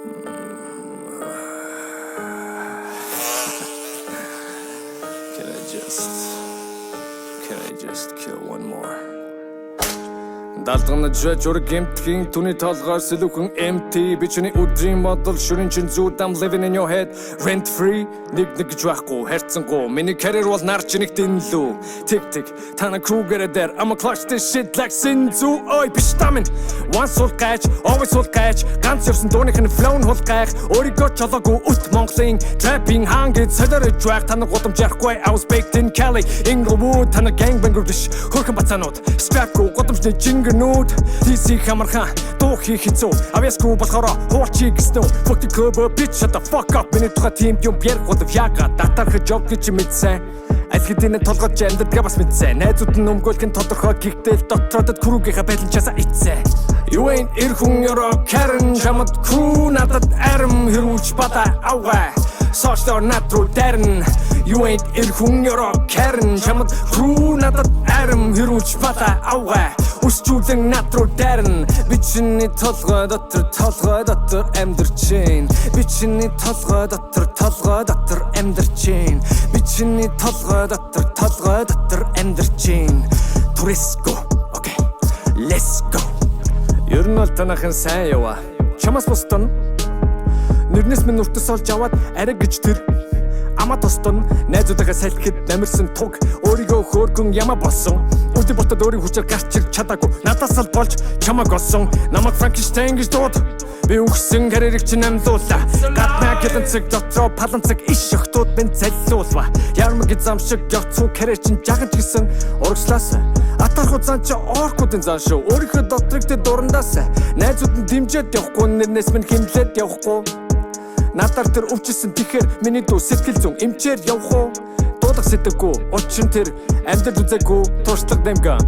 Can I just kill one more? Далдгана жург эмтгийн түүний толгойр сэлүүхэн empty бичний өдрийн модол шүрэн чин зүуд I'm living in your head rent free нэг гэж байхгүй хайрцангуу миний career бол нар чиний дэнлүү tik тана кругэр дээр I'm a clutch this shit like Sinzu ой биш тамин once all catch always all catch ганц явсан дууных нь flow нь хулгайх өөрийгөө чолоогүй үт Монголын trapping хангид солиорож байх тана гудамж ярихгүй I was baked in Cali Inglewood тана gangbang биш хөрхэн бацаанууд strap гүй гудамжны жинг Nude, DC хамархан дуу хийх хэцүү авьяасгүй болохоор хуучи гэснэ fuck the club bitch shut the fuck up миний тухай team юм бэр годов яга датарх job гэж мэдсэн аль хэдийн толгойч амьдрдгаа бас мэдсэн найзууд нь өмгөөлөх нь тодорхой гихтэл дотроод крүүгийнхаа байланчаасаа ицсэн You ain't ир хүн ёро Karen чамд crew надад арим хэрүүч бата аваа Сошдор натруу дэрн You ain't ир хүн ёро Karen чамд crew надад арим хэрүүч бата аваа Үсчүүлэн натруу дэрн бичний толгой дотор амьдарч байна бичний толгой дотор амьдарч байна бичний толгой дотор амьдарч байна Let's go okay let's go Ер нь бол танахын сайн яваа чамаас бусдын нэрнээс минь үртес олж аваад арай гэж тэр ама тостон найзуудаа салхид намирсан туг өөрийгөө хөөргөн яма болсон үди ботод өөрийн хүчээр гарч ирж чадаагүй надаас л болж чамаг олсон намайг Frankenstein гэж дууд би үхсэн карьерийг чинь амлуулаа гаднаа гэлэнцэг дотроо паланцэг иш охтууд минь заллуулва ярмаг зам шиг явцгүй карьер чинь жагж гисэн урагшлаас атарх зан чи оркуудын зан шүү өөрийнхөө дотрыг тэ дурандаас найзууд нь дэмжиж явахгүй нэрнээс минь хинлээд явахгүй надаар тэр өвчсөн тэгэхээр миний дүү сэтгэл зүйн эмчээр явах уу дуудах сэтгэвгүй учир нь тэр амьдрал үзээгүй туршлага дэмгэн